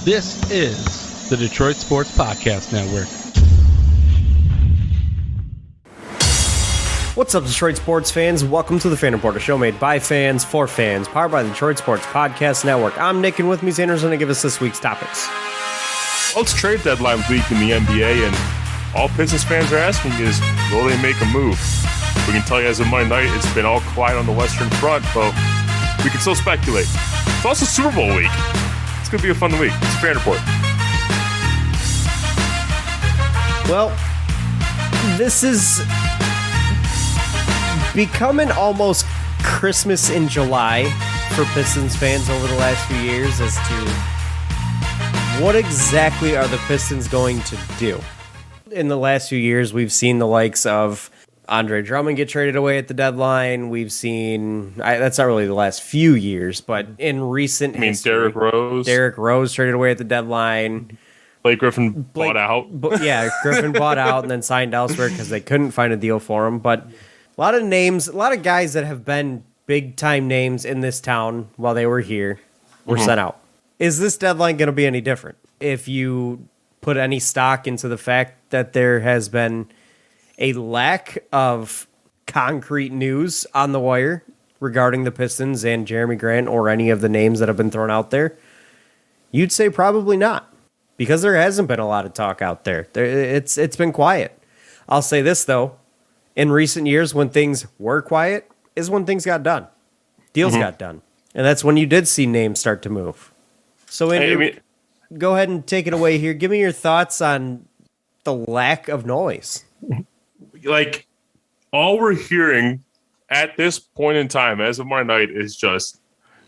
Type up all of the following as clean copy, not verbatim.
This is the Detroit Sports Podcast Network. What's up, Detroit sports fans? Welcome to the Fan Reporter Show, made by fans for fans, powered by the Detroit Sports Podcast Network. I'm Nick, and with me, Xander's going to give us this week's topics. Well, it's trade deadline week in the NBA, and all Pistons fans are asking is, will they make a move? We can tell you as of Monday night, it's been all quiet on the Western Front, but we can still speculate. It's also Super Bowl week. It's going to be a fun week. It's a Fan Report. Well, this is becoming almost Christmas in July for Pistons fans over the last few years as to what exactly are the Pistons going to do. In the last few years, we've seen the likes of Andre Drummond get traded away at the deadline. We've seen, that's not really the last few years, but in recent history, Derrick Rose traded away at the deadline. Blake Griffin bought out. Griffin bought out and then signed elsewhere because they couldn't find a deal for him. But a lot of names, a lot of guys that have been big-time names in this town while they were here were sent out. Is this deadline going to be any different? If you put any stock into the fact that there has been a lack of concrete news on the wire regarding the Pistons and Jeremy Grant or any of the names that have been thrown out there, you'd say probably not, because there hasn't been a lot of talk out there. It's been quiet. I'll say this, though. In recent years, when things were quiet is when things got done. Deals got done. And that's when you did see names start to move. So, Andrew, go ahead and take it away here. Give me your thoughts on the lack of noise. Like, all we're hearing at this point in time, as of Monday night, is just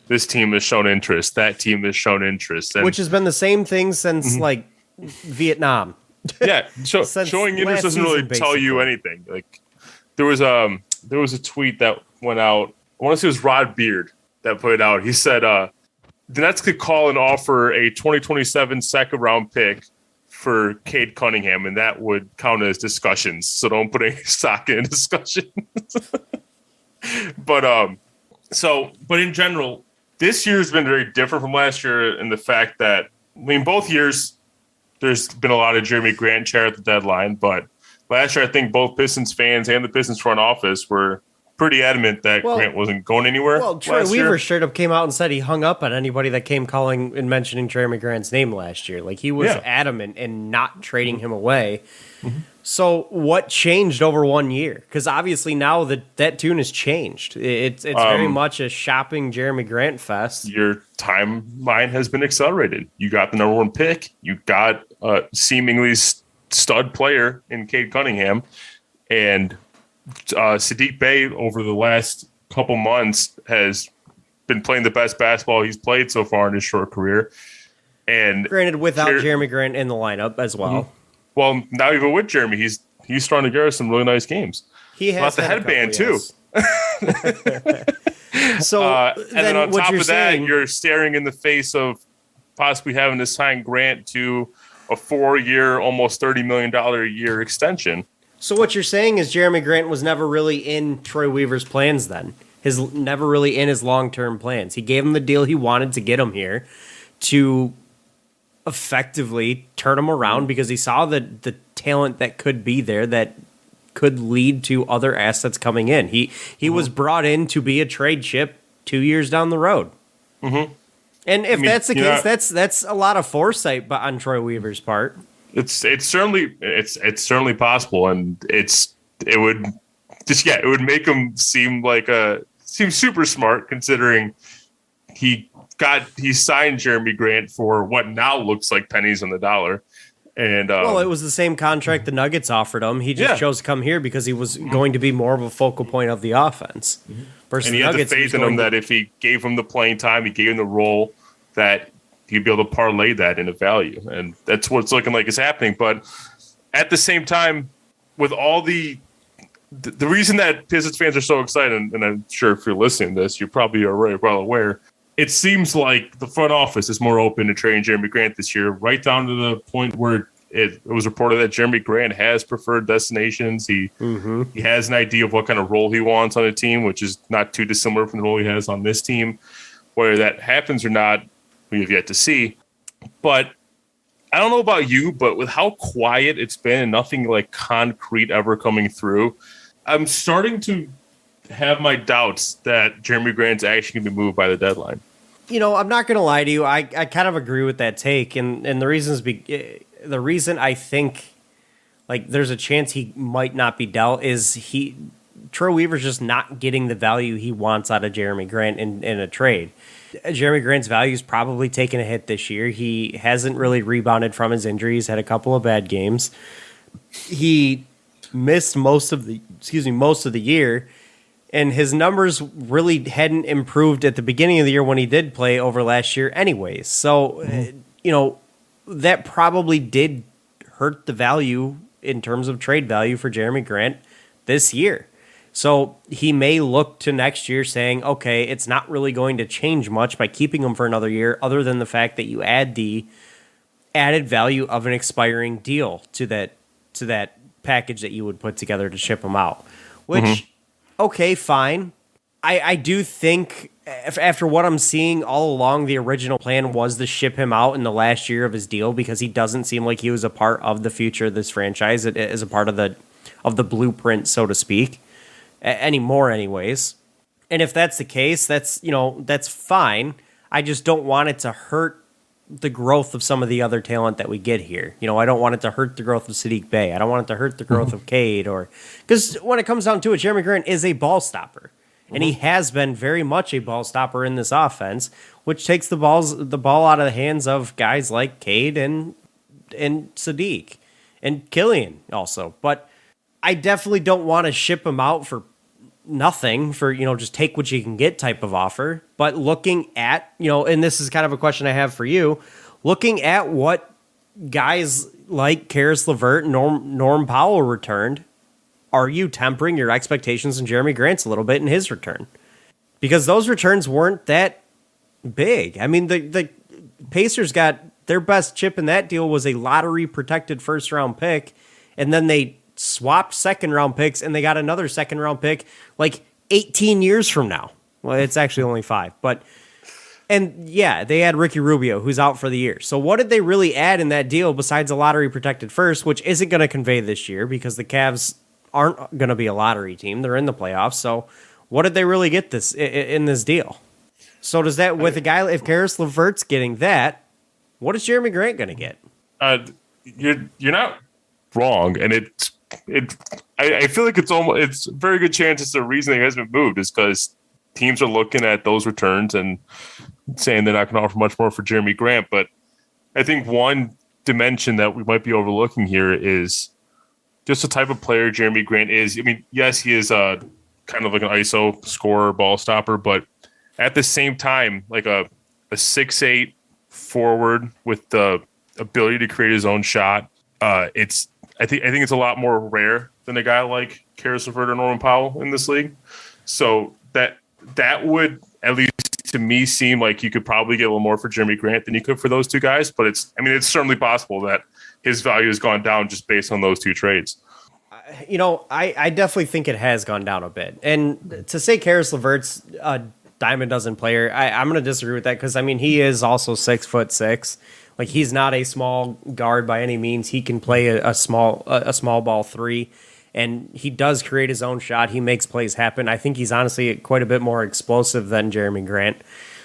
this team has shown interest, that team has shown interest. And, which has been the same thing since, like, Vietnam. Yeah, showing interest doesn't really tell you anything. Like, there was a tweet that went out. I want to say it was Rod Beard that put it out. He said, the Nets could call and offer a 2027 second-round pick for Cade Cunningham, and that would count as discussions. So don't put any stock in discussions. But in general, this year's been very different from last year in the fact that, both years there's been a lot of Jeremy Grant chair at the deadline, but last year I think both Pistons fans and the Pistons front office were pretty adamant that Grant wasn't going anywhere. Well, Troy Weaver straight up came out and said he hung up on anybody that came calling and mentioning Jeremy Grant's name last year. Like, he was adamant in not trading him away. So what changed over 1 year? Because obviously now that tune has changed. It's very much a shopping Jeremy Grant fest. Your timeline has been accelerated. You got the number one pick. You got a seemingly stud player in Cade Cunningham. And Sadiq Bey over the last couple months has been playing the best basketball he's played so far in his short career. And granted, without Jeremy Grant in the lineup as well. Well, now even with Jeremy, he's starting to get some really nice games. He has the headband too. So and then on top of that, you're staring in the face of possibly having to sign Grant to a 4-year, almost $30 million a year extension. So what you're saying is Jeremy Grant was never really in Troy Weaver's plans then. Never really in his long-term plans. He gave him the deal he wanted to get him here to effectively turn him around because he saw the talent that could be there that could lead to other assets coming in. He was brought in to be a trade chip 2 years down the road. And if that's the case, that's a lot of foresight on Troy Weaver's part. It's certainly possible, and it would make him seem super smart considering he signed Jeremy Grant for what now looks like pennies on the dollar. And it was the same contract the Nuggets offered him. He just chose to come here because he was going to be more of a focal point of the offense. Versus and he had the faith in him that if he gave him the playing time, he gave him the role, that he'd be able to parlay that into value. And that's what it's looking like is happening. But at the same time, with all the reason that Pistons fans are so excited, and I'm sure if you're listening to this, you probably are very well aware, it seems like the front office is more open to trading Jeremy Grant this year, right down to the point where it was reported that Jeremy Grant has preferred destinations. He has an idea of what kind of role he wants on a team, which is not too dissimilar from the role he has on this team. Whether that happens or not, we have yet to see. But I don't know about you, but with how quiet it's been and nothing like concrete ever coming through, I'm starting to have my doubts that Jeremy Grant's actually going to be moved by the deadline. I'm not going to lie to you. I kind of agree with that take, and the reason I think like there's a chance he might not be dealt is Troy Weaver's just not getting the value he wants out of Jeremy Grant in a trade. Jeremy Grant's value is probably taking a hit this year. He hasn't really rebounded from his injuries, had a couple of bad games. He missed most of the year, and his numbers really hadn't improved at the beginning of the year when he did play over last year anyways. So, that probably did hurt the value in terms of trade value for Jeremy Grant this year. So he may look to next year saying, okay, it's not really going to change much by keeping him for another year, other than the fact that you add the added value of an expiring deal to that package that you would put together to ship him out. Which, okay, fine. I do think after what I'm seeing all along, the original plan was to ship him out in the last year of his deal because he doesn't seem like he was a part of the future of this franchise as a part of the blueprint, so to speak. Anymore anyways. And if that's the case, that's fine. I just don't want it to hurt the growth of some of the other talent that we get here. I don't want it to hurt the growth of Sadiq Bey. I don't want it to hurt the growth of Cade, because when it comes down to it, Jeremy Grant is a ball stopper. And he has been very much a ball stopper in this offense, which takes the ball out of the hands of guys like Cade and Sadiq and Killian also. But I definitely don't want to ship him out for nothing, for just take what you can get type of offer. But looking at and this is kind of a question I have for you, looking at what guys like Karis LeVert, Norm Powell returned, are you tempering your expectations in Jeremy Grant's a little bit in his return? Because those returns weren't that big. I mean, the Pacers got their best chip in that deal was a lottery protected first round pick, and then they swapped second round picks, and they got another second round pick like 18 years from now. Well, it's actually only 5, and yeah, they had Ricky Rubio, who's out for the year. So what did they really add in that deal besides a lottery protected first, which isn't going to convey this year because the Cavs aren't going to be a lottery team. They're in the playoffs. So what did they really get this in this deal? So does that, with a guy, if Karis LeVert's getting that, what is Jeremy Grant going to get? You're not wrong, and I feel like it's a very good chance it's the reason he hasn't moved is because teams are looking at those returns and saying they're not going to offer much more for Jeremy Grant. But I think one dimension that we might be overlooking here is just the type of player Jeremy Grant is. I mean, yes, he is kind of like an ISO scorer, ball stopper, but at the same time, like a 6'8" forward with the ability to create his own shot. I think it's a lot more rare than a guy like Karis LeVert or Norman Powell in this league. So that would, at least to me, seem like you could probably get a little more for Jeremy Grant than you could for those two guys. But it's certainly possible that his value has gone down just based on those two trades. I definitely think it has gone down a bit. And to say Karis LeVert's a dime a dozen player, I'm going to disagree with that because, he is also 6'6". Like, he's not a small guard by any means. He can play a small ball three, and he does create his own shot. He makes plays happen. I think he's honestly quite a bit more explosive than Jeremy Grant.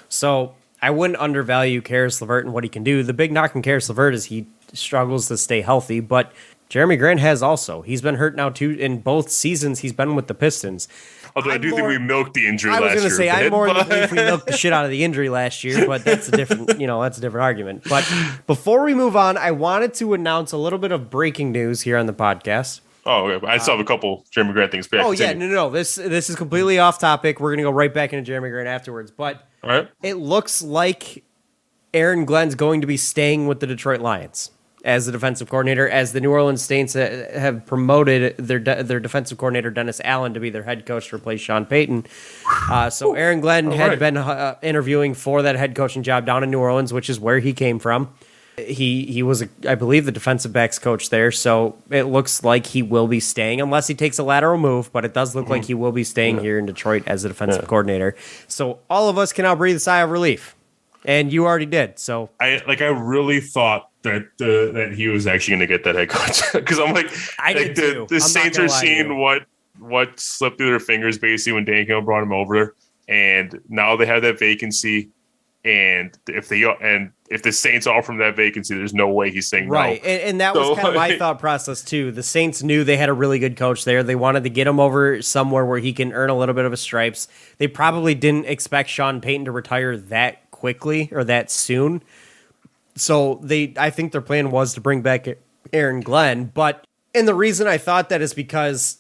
So I wouldn't undervalue Karis LeVert and what he can do. The big knock on Karis LeVert is he struggles to stay healthy, but Jeremy Grant has also. He's been hurt now, too. In both seasons, he's been with the Pistons. Although I do think we milked the injury last year. I was going to say, I'm more than if we milked the shit out of the injury last year, but that's a different, that's a different argument. But before we move on, I wanted to announce a little bit of breaking news here on the podcast. Oh, okay. I still have a couple Jeremy Grant things. Oh, yeah, no. This is completely off topic. We're going to go right back into Jeremy Grant afterwards. But all right. It looks like Aaron Glenn's going to be staying with the Detroit Lions as the defensive coordinator, as the New Orleans Saints have promoted their defensive coordinator, Dennis Allen, to be their head coach to replace Sean Payton. So Aaron Glenn had been interviewing for that head coaching job down in New Orleans, which is where he came from. He was, I believe, the defensive backs coach there, so it looks like he will be staying, unless he takes a lateral move, but it does look like he will be staying here in Detroit as a defensive coordinator. So all of us can now breathe a sigh of relief. And you already did. So I really thought that he was actually going to get that head coach because I'm like, I did too. The Saints are seeing what slipped through their fingers basically when Dan Campbell brought him over, and now they have that vacancy. And if the Saints offer him that vacancy, there's no way he's saying right. no. And that was kind of my thought process too. The Saints knew they had a really good coach there. They wanted to get him over somewhere where he can earn a little bit of a stripes. They probably didn't expect Sean Payton to retire that quickly or that soon. So I think their plan was to bring back Aaron Glenn. And the reason I thought that is because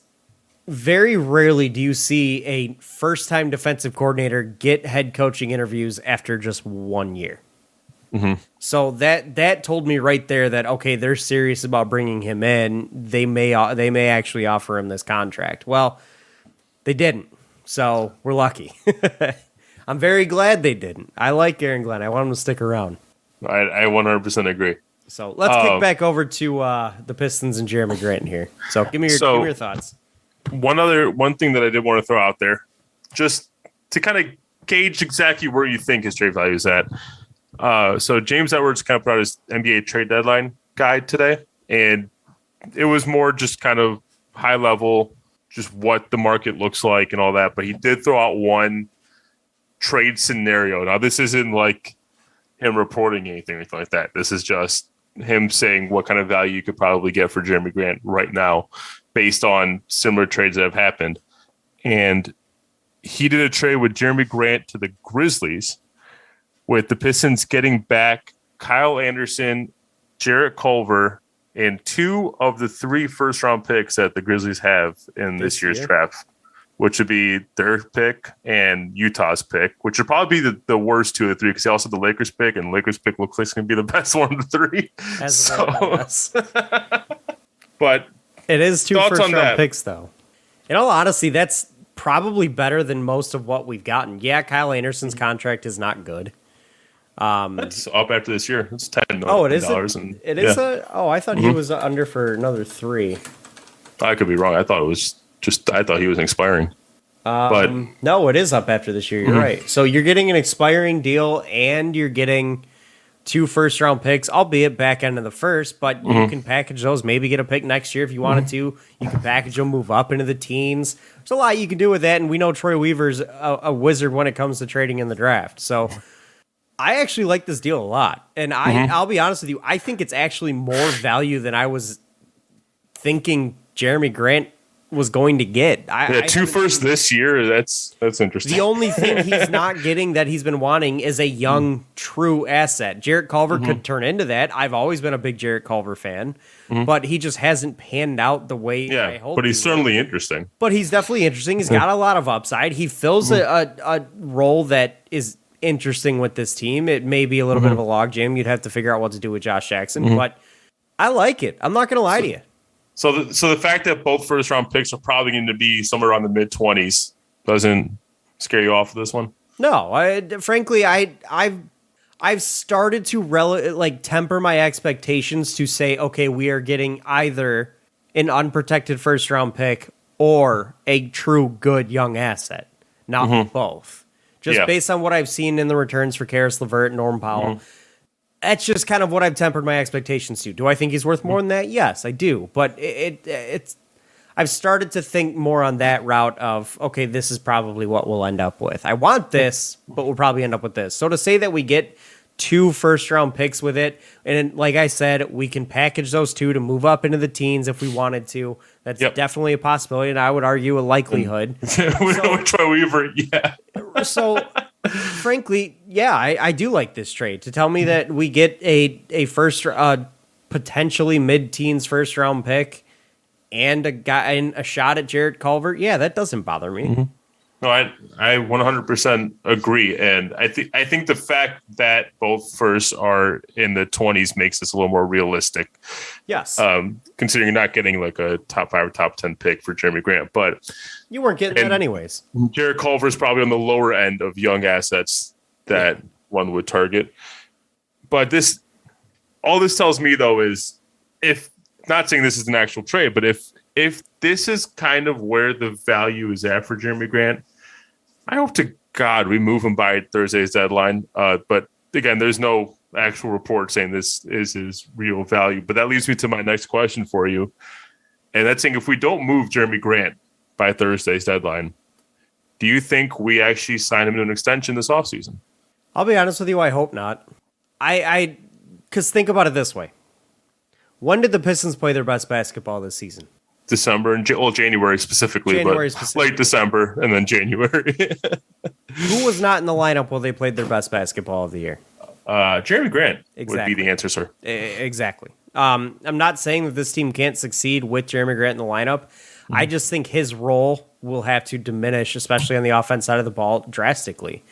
very rarely do you see a first-time defensive coordinator get head coaching interviews after just 1 year. Mm-hmm. So that told me right there that, okay, they're serious about bringing him in. They may actually offer him this contract. Well, they didn't. So we're lucky. I'm very glad they didn't. I like Aaron Glenn. I want him to stick around. I 100% agree. So let's kick back over to the Pistons and Jeremy Grant here. So give me your thoughts. One thing that I did want to throw out there, just to kind of gauge exactly where you think his trade value is at. So James Edwards kind of put out his NBA trade deadline guide today, and it was more just kind of high level, just what the market looks like and all that. But he did throw out one trade scenario. Now, this isn't like him reporting anything like that. This is just him saying what kind of value you could probably get for Jeremy Grant right now based on similar trades that have happened. And he did a trade with Jeremy Grant to the Grizzlies, with the Pistons getting back Kyle Anderson, Jarrett Culver, and 2 of the 3 first-round picks that the Grizzlies have in this year's draft, which would be their pick and Utah's pick, which would probably be the worst 2 of the 3 because they also have the Lakers pick, and Lakers pick looks like it's going to be the best one of the 3. But it is 2 first-round picks, though. In all honesty, that's probably better than most of what we've gotten. Yeah, Kyle Anderson's contract is not good. It's up after this year. It's $10 million. Oh, it is. It is. I thought he was under for another 3. I could be wrong. I thought it was I thought he was expiring. But no, it is up after this year. You're right. So you're getting an expiring deal, and you're getting 2 first-round picks, albeit back end of the first. But you can package those. Maybe get a pick next year if you wanted to. You can package them, move up into the teens. There's a lot you can do with that, and we know Troy Weaver's a wizard when it comes to trading in the draft. So I actually like this deal a lot. And I'll be honest with you, I think it's actually more value than I was thinking Jeremy Grant was going to get. 2 firsts this year. That's interesting. The only thing he's not getting that he's been wanting is a young, true asset. Jarrett Culver could turn into that. I've always been a big Jarrett Culver fan, but he just hasn't panned out the way I hoped. But he's certainly interesting. But he's definitely interesting. He's got a lot of upside. He fills a role that is interesting with this team. It may be a little bit of a logjam. You'd have to figure out what to do with Josh Jackson, but I like it. I'm not going to lie to you. So the fact that both first round picks are probably going to be somewhere around the mid-20s doesn't scare you off of this one? No, frankly, I've started to temper my expectations to say, okay, we are getting either an unprotected first round pick or a true good young asset, not both. Just based on what I've seen in the returns for Karis LeVert and Norm Powell. That's just kind of what I've tempered my expectations to. Do I think he's worth more than that? Yes, I do. But it's I've started to think more on that route of, okay, this is probably what we'll end up with. I want this, but we'll probably end up with this. So to say that we get 2 first-round picks with it, and like I said, we can package those 2 to move up into the teens if we wanted to. That's definitely a possibility, and I would argue a likelihood. Troy Weaver, So, frankly, I do like this trade. To tell me that we get a first, potentially mid-teens first-round pick and a shot at Jarrett Culver, that doesn't bother me. No, I 100% agree, and I think the fact that both firsts are in the 20s makes this a little more realistic. Yes, considering you're not getting like a top 5 or top 10 pick for Jeremy Grant, but you weren't getting that anyways. Jarrett Culver is probably on the lower end of young assets that one would target. But all this tells me though is, if not saying this is an actual trade, but if this is kind of where the value is at for Jeremy Grant, I hope to God we move him by Thursday's deadline. But again, there's no actual report saying this is his real value. But that leads me to my next question for you. And that's saying, if we don't move Jeremy Grant by Thursday's deadline, do you think we actually sign him to an extension this offseason? I'll be honest with you, I hope not. Because think about it this way. When did the Pistons play their best basketball this season? December and January specifically, late December and then January. Who was not in the lineup while they played their best basketball of the year? Jeremy Grant Exactly. would be the answer, sir. Exactly. I'm not saying that this team can't succeed with Jeremy Grant in the lineup. I just think his role will have to diminish, especially on the offense side of the ball, drastically.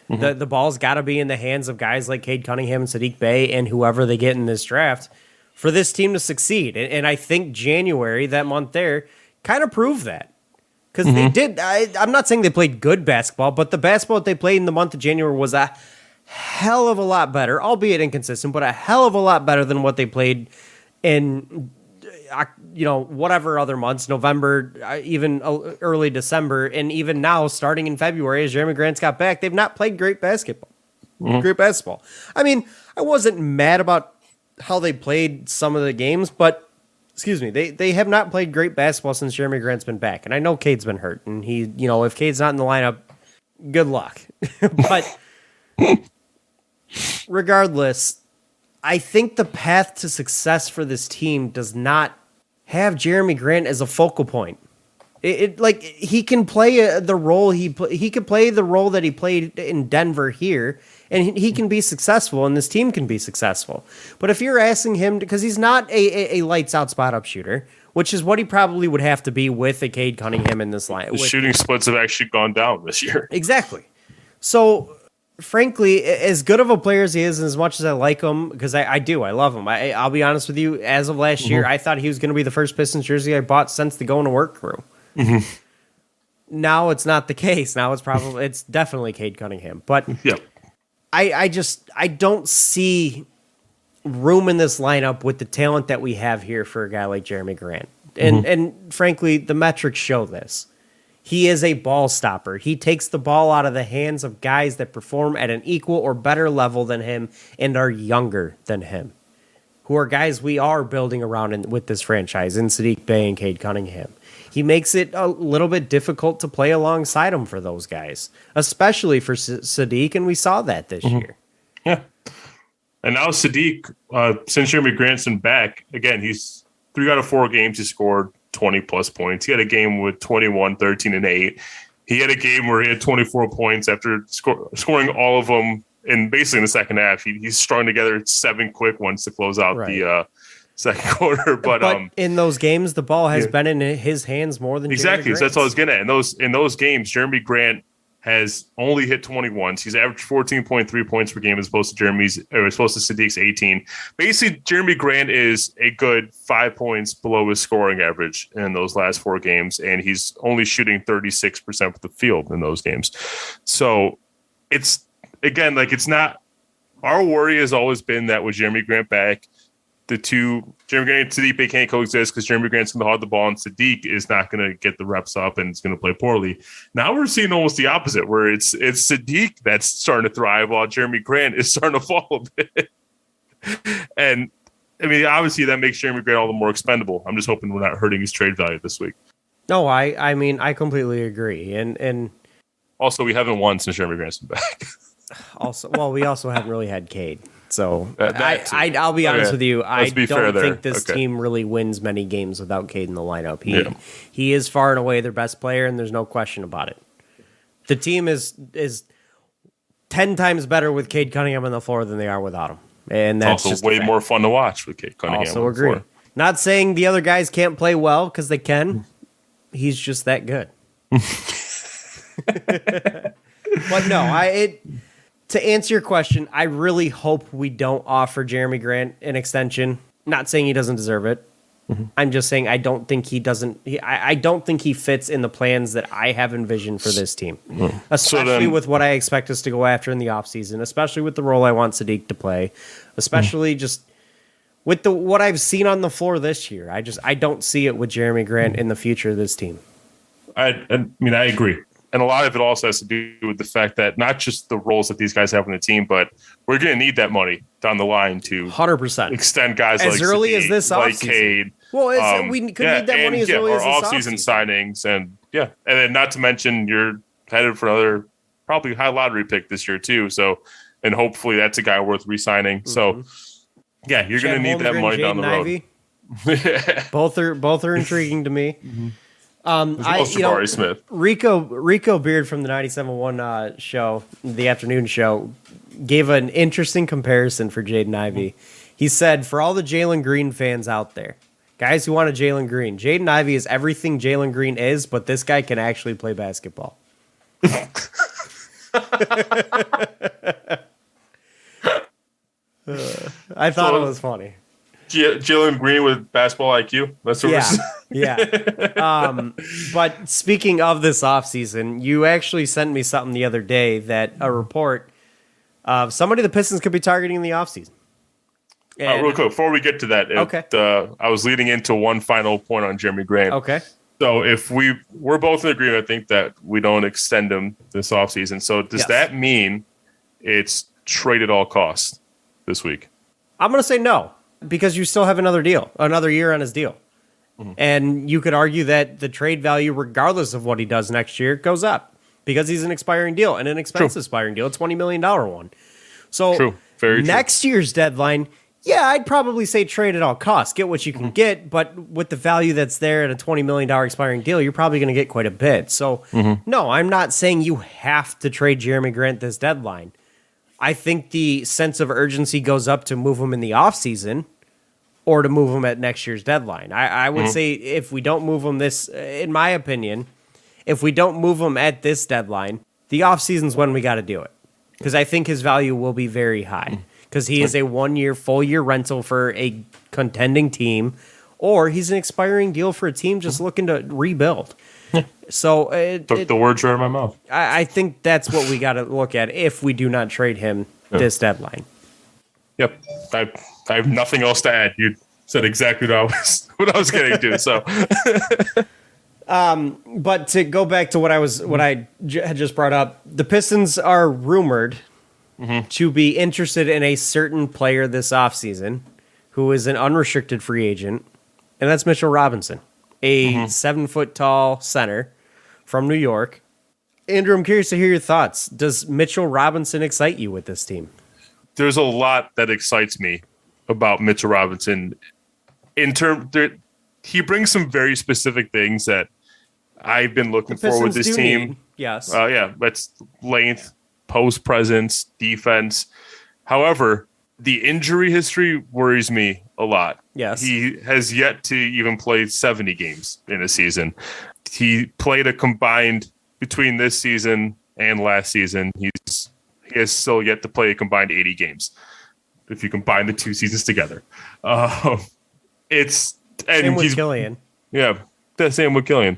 The ball's got to be in the hands of guys like Cade Cunningham and Saddiq Bey and whoever they get in this draft for this team to succeed. And I think January, that month there, kind of proved that. Because they did. I'm not saying they played good basketball, but the basketball that they played in the month of January was a hell of a lot better, albeit inconsistent, but a hell of a lot better than what they played in, whatever other months, November, even early December, and even now, starting in February, as Jeremy Grant's got back, they've not played great basketball. Great basketball. I mean, I wasn't mad about how they played some of the games, but they have not played great basketball since Jeremy Grant's been back. And I know Cade's been hurt, and if Cade's not in the lineup, good luck. But regardless, I think the path to success for this team does not have Jeremy Grant as a focal point. He can play the role he could play the role that he played in Denver here, and he can be successful, and this team can be successful. But if you're asking him, because he's not a lights out spot up shooter, which is what he probably would have to be with a Cade Cunningham in this line. The shooting splits have actually gone down this year. Exactly. So, frankly, as good of a player as he is, and as much as I like him, because I love him. I'll be honest with you, as of last year, I thought he was going to be the first Pistons jersey I bought since the Going to Work crew. Now it's not the case. Now it's definitely Cade Cunningham. But I don't see room in this lineup with the talent that we have here for a guy like Jeremy Grant. And frankly, the metrics show this. He is a ball stopper. He takes the ball out of the hands of guys that perform at an equal or better level than him and are younger than him, who are guys we are building around with this franchise in Saddiq Bey and Cade Cunningham. He makes it a little bit difficult to play alongside him for those guys, especially for Saddiq, and we saw that this year. Yeah. And now Saddiq, since Jeremy Grant's been back, again, he's 3 out of 4 games he scored 20-plus points. He had a game with 21, 13, and 8. He had a game where he had 24 points after scoring all of them basically in the second half. He's strung together 7 quick ones to close out the second quarter. But in those games, the ball has been in his hands more than exactly. So that's all I was getting at. In those games, Jeremy Grant has only hit 21. He's averaged 14.3 points per game as opposed to Saddiq's 18. Basically, Jeremy Grant is a good 5 points below his scoring average in those last 4 games, and he's only shooting 36% of the field in those games. So it's not. Our worry has always been that with Jeremy Grant back, the two, Jeremy Grant and Saddiq Bey, can't coexist because Jeremy Grant's going to hog the ball and Saddiq is not going to get the reps up and is going to play poorly. Now we're seeing almost the opposite, where it's Saddiq that's starting to thrive while Jeremy Grant is starting to fall a bit. And I mean, obviously that makes Jeremy Grant all the more expendable. I'm just hoping we're not hurting his trade value this week. No, I mean, I completely agree. And also, we haven't won since Jeremy Grant's been back. We also haven't really had Cade. So I'll be honest with you. I don't think this team really wins many games without Cade in the lineup. He is far and away their best player, and there's no question about it. The team is 10 times better with Cade Cunningham on the floor than they are without him. And that's also way more fun to watch with Cade Cunningham. Also agree. Floor. Not saying the other guys can't play well, because they can. He's just that good. But no, to answer your question, I really hope we don't offer Jeremy Grant an extension. Not saying he doesn't deserve it. I'm just saying I don't think he doesn't. I don't think he fits in the plans that I have envisioned for this team, especially with what I expect us to go after in the offseason, especially with the role I want Saddiq to play, especially just with what I've seen on the floor this year. I don't see it with Jeremy Grant in the future of this team. I mean, I agree. And a lot of it also has to do with the fact that not just the roles that these guys have on the team, but we're going to need that money down the line to 100% extend guys as like early Sadiq, as this like offseason. Cade. Well, we could need that money as early as this off-season signings, and then not to mention you're headed for another probably high lottery pick this year too. So, and hopefully that's a guy worth re-signing. So, you're going to need that money down the road. Both are intriguing to me. Smith. Rico Beard from the 97.1 show, the afternoon show, gave an interesting comparison for Jaden Ivey. He said, for all the Jalen Green fans out there, guys who want a Jalen Green, Jaden Ivey is everything Jalen Green is, but this guy can actually play basketball. I thought it was funny. Jalen Green with basketball IQ. That's what we're saying. Yeah. But speaking of this offseason, you actually sent me something the other day that a report of somebody the Pistons could be targeting in the offseason. Real quick, before we get to that, I was leading into one final point on Jeremy Grant. Okay. So if we're both in agreement, I think that we don't extend him this offseason. So does that mean it's trade at all costs this week? I'm going to say no, because you still have another year on his deal. Mm-hmm. And you could argue that the trade value, regardless of what he does next year, goes up because he's an expiring deal and an expensive expiring deal, a $20 million one. So next year's deadline, I'd probably say trade at all costs. Get what you can get, but with the value that's there at a $20 million expiring deal, you're probably going to get quite a bit. So, no, I'm not saying you have to trade Jeremy Grant this deadline. I think the sense of urgency goes up to move him in the offseason or to move him at next year's deadline. I would say if we don't move him in my opinion, if we don't move him at this deadline, the offseason's when we got to do it. Because I think his value will be very high. Because he is a 1 year, full year rental for a contending team, or he's an expiring deal for a team just looking to rebuild. So took the words right out of my mouth. I think that's what we got to look at if we do not trade him this deadline. Yep, I have nothing else to add. You said exactly what I was getting to. So, but to go back to what I had just brought up, the Pistons are rumored to be interested in a certain player this offseason who is an unrestricted free agent, and that's Mitchell Robinson, a 7-foot tall center from New York. Andrew, I'm curious to hear your thoughts. Does Mitchell Robinson excite you with this team? There's a lot that excites me about Mitchell Robinson. He brings some very specific things that I've been looking for with this team. Yes. That's length, post presence, defense. However, the injury history worries me a lot. Yes. He has yet to even play 70 games in a season. He played a combined between this season and last season. He has still yet to play a combined 80 games if you combine the two seasons together. Same with Killian. Yeah, the same with Killian.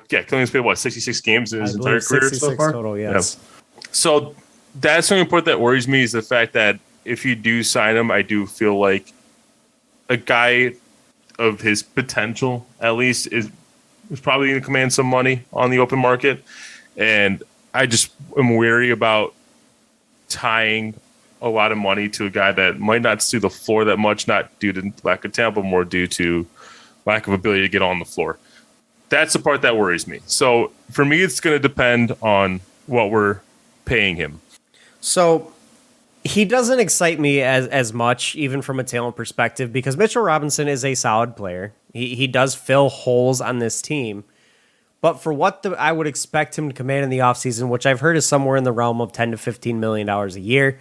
Killian's played 66 games in his entire career so far? Total, yes. Yeah. So that's the only part that worries me is the fact that if you do sign him, I do feel like a guy of his potential, at least, is probably going to command some money on the open market. And I just am wary about tying a lot of money to a guy that might not see the floor that much, not due to lack of talent, but more due to lack of ability to get on the floor. That's the part that worries me. So for me, it's going to depend on what we're paying him. So he doesn't excite me as much, even from a talent perspective, because Mitchell Robinson is a solid player. He does fill holes on this team. But for what I would expect him to command in the offseason, which I've heard is somewhere in the realm of $10 to $15 million a year.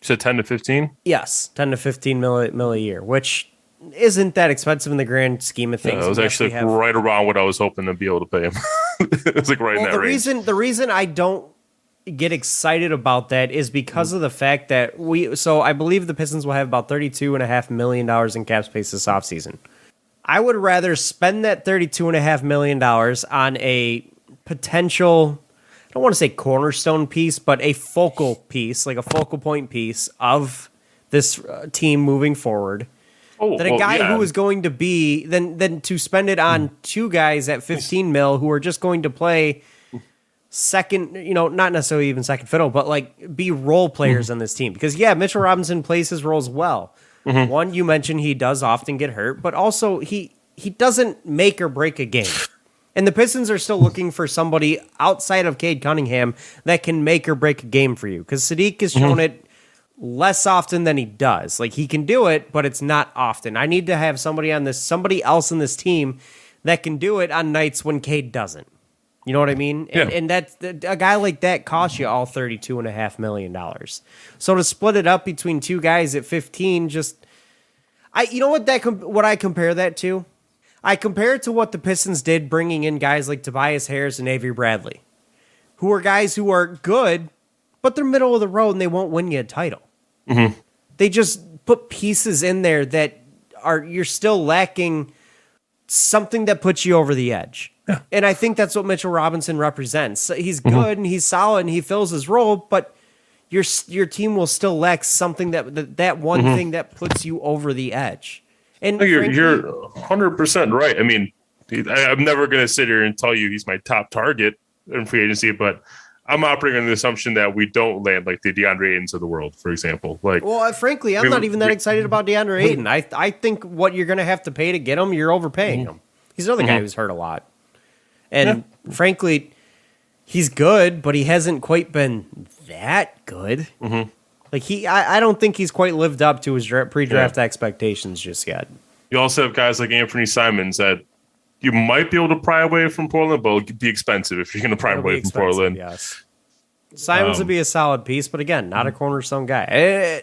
You said 10 to 15? Yes, 10 to 15 mil a year, which isn't that expensive in the grand scheme of things. It was actually right around what I was hoping to be able to pay him. It was like right in that range. The reason I don't get excited about that is because of the fact that I believe the Pistons will have about $32.5 million in cap space this offseason. I would rather spend that $32.5 million on a potential, I don't want to say cornerstone piece, but a focal piece, like a focal point piece of this team moving forward. Who is going to be, than to spend it on two guys at 15 mil who are just going to play second, not necessarily even second fiddle, but like be role players on this team. Because Mitchell Robinson plays his roles well. One, you mentioned he does often get hurt, but also he doesn't make or break a game. And the Pistons are still looking for somebody outside of Cade Cunningham that can make or break a game for you. Because Sadiq has shown it less often than he does. Like, he can do it, but it's not often. I need to have somebody else in this team that can do it on nights when Cade doesn't. You know what I mean? Yeah. And that's a guy like that costs you all $32.5 million. So to split it up between two guys at 15, what I compare that to? I compare it to what the Pistons did bringing in guys like Tobias Harris and Avery Bradley, who are guys who are good, but they're middle of the road and they won't win you a title. They just put pieces in there that you're still lacking something that puts you over the edge. Yeah. And I think that's what Mitchell Robinson represents. He's good and he's solid and he fills his role, but your team will still lack something that one thing that puts you over the edge. And you're 100% right. I mean, I'm never going to sit here and tell you he's my top target in free agency, but I'm operating on the assumption that we don't land like the DeAndre Aytons of the world, for example. Frankly, I'm not even that excited about DeAndre Ayton. I think what you're going to have to pay to get him, you're overpaying him. He's another guy who's hurt a lot. And frankly, he's good, but he hasn't quite been that good. Like I don't think he's quite lived up to his pre-draft expectations just yet. You also have guys like Anthony Simons that you might be able to pry away from Portland, but it'll be expensive if you're going to pry away from Portland. Yes, Simons would be a solid piece, but again, not a cornerstone guy.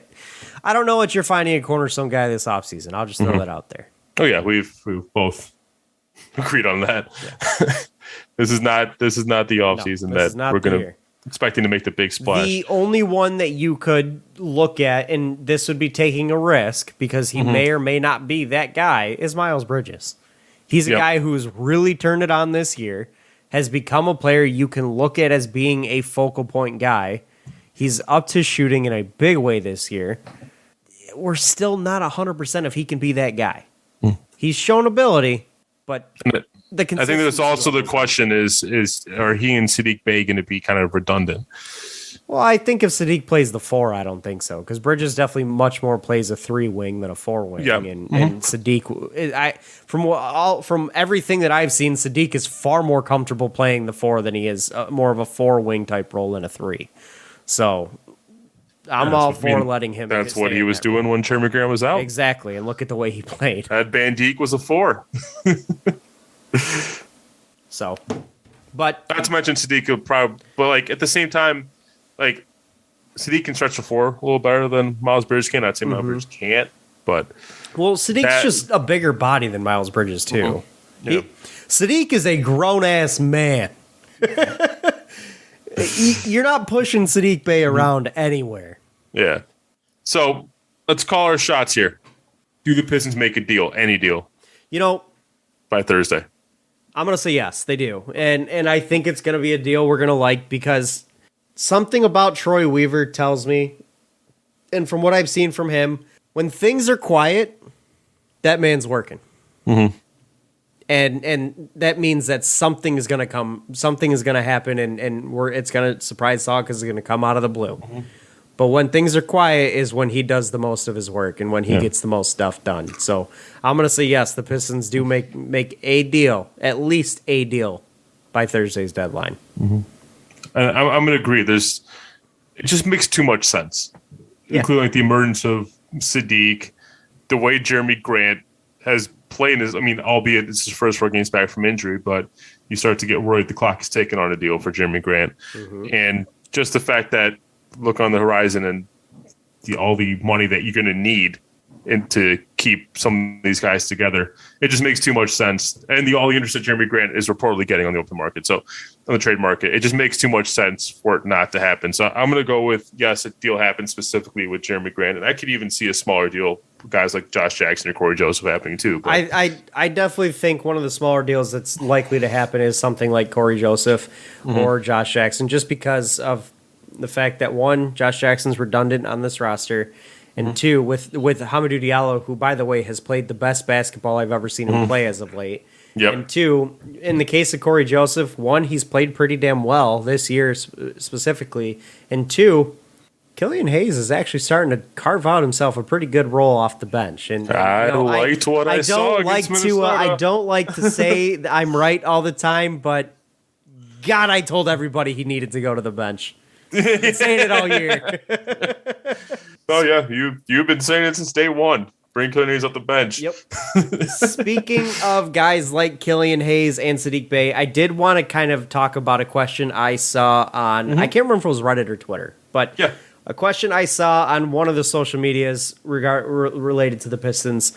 I don't know what you're finding a cornerstone guy this offseason. I'll just throw that out there. Oh yeah, we've both agreed on that. Yeah. This is not the offseason that we're going to expecting to make the big splash. The only one that you could look at, and this would be taking a risk because he may or may not be that guy, is Miles Bridges. He's a guy who's really turned it on this year, has become a player you can look at as being a focal point guy. He's up to shooting in a big way this year. We're still not 100% if he can be that guy. He's shown ability, but I think there's also the question is are he and Sadiq Bey going to be kind of redundant? Well, I think if Sadiq plays the 4, I don't think so, because Bridges definitely much more plays a 3 wing than a 4 wing. Yeah. And Sadiq, from everything that I've seen, Sadiq is far more comfortable playing the 4 than he is more of a 4 wing type role than a 3. So I'm all for letting him. That's what he was doing when Jeremy Graham was out. Exactly, and look at the way he played. That Van Dijk was a 4. So, but not to mention Sadiq could probably, but at the same time, Sadiq can stretch the 4 a little better than Miles Bridges can. I'd say Miles Bridges can't, but Sadiq's just a bigger body than Miles Bridges too. Yeah. Sadiq is a grown ass man. You're not pushing Sadiq Bey around anywhere. Yeah. So let's call our shots here. Do the Pistons make a deal? Any deal? By Thursday. I'm going to say yes, they do. And I think it's going to be a deal we're going to like because something about Troy Weaver tells me, and from what I've seen from him, when things are quiet, that man's working. And that means that something is going to come, something is going to happen, and it's going to surprise Saw because it's going to come out of the blue. But when things are quiet is when he does the most of his work and when he gets the most stuff done. So I'm going to say yes, the Pistons do make a deal, at least a deal, by Thursday's deadline. And I'm going to agree. It just makes too much sense, including the emergence of Sadiq, the way Jeremy Grant has played albeit it's his first 4 games back from injury, but you start to get worried the clock is ticking on a deal for Jeremy Grant. And just the fact that look on the horizon and all the money that you're going to need to keep some of these guys together, it just makes too much sense. And all the interest that Jeremy Grant is reportedly getting on the open market, so on the trade market, it just makes too much sense for it not to happen. So I'm going to go with yes, a deal happens specifically with Jeremy Grant, and I could even see a smaller deal for guys like Josh Jackson or Corey Joseph happening too. But I definitely think one of the smaller deals that's likely to happen is something like Corey Joseph or Josh Jackson, just because of the fact that 1, Josh Jackson's redundant on this roster, and 2, with Hamidou Diallo, who by the way has played the best basketball I've ever seen him play as of late, Yep. And two, in the case of Corey Joseph, one, he's played pretty damn well this year specifically. And two, Killian Hayes is actually starting to carve out himself a pretty good role off the bench. And I liked what I saw against Minnesota. I don't like to say that I'm right all the time, but God, I told everybody he needed to go to the bench. I've been saying it all year. Oh yeah, you've been saying it since day one. Bring Killian Hayes off the bench. Yep. Speaking of guys like Killian Hayes and Saddiq Bey, I did want to kind of talk about a question I saw on, I can't remember if it was Reddit or Twitter, but Yeah. a question I saw on one of the social medias related to the Pistons.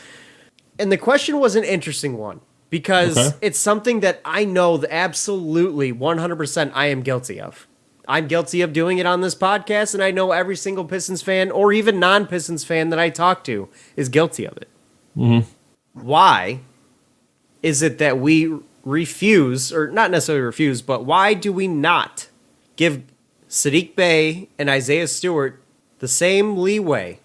And the question was an interesting one because it's something that I know that absolutely 100% I am guilty of. I'm guilty of doing it on this podcast, and I know every single Pistons fan or even non-Pistons fan that I talk to is guilty of it. Mm-hmm. Why is it that we refuse, or not necessarily refuse, but why do we not give Saddiq Bey and Isaiah Stewart the same leeway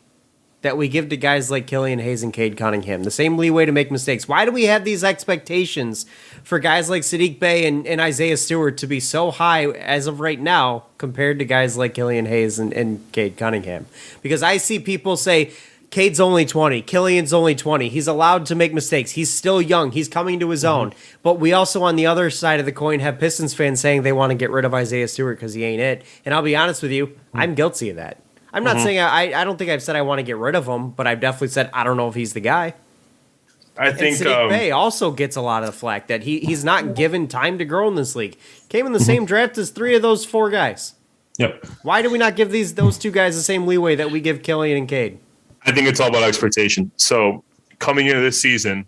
that we give to guys like Killian Hayes and Cade Cunningham, the same leeway to make mistakes? Why do we have these expectations for guys like Saddiq Bey and Isaiah Stewart to be so high as of right now compared to guys like Killian Hayes and Cade Cunningham? Because I see people say, Cade's only 20, Killian's only 20, he's allowed to make mistakes, he's still young, he's coming to his own. But we also, on the other side of the coin, have Pistons fans saying they want to get rid of Isaiah Stewart because he ain't it. And I'll be honest with you, I'm guilty of that. I'm not saying I don't think I've said I want to get rid of him, but I've definitely said I don't know if he's the guy. I think Saddiq Bey also gets a lot of the flack that he's not given time to grow in this league. Came in the same draft as 3 of those 4 guys. Yep. Why do we not give those 2 guys the same leeway that we give Killian and Cade? I think it's all about expectation. So coming into this season,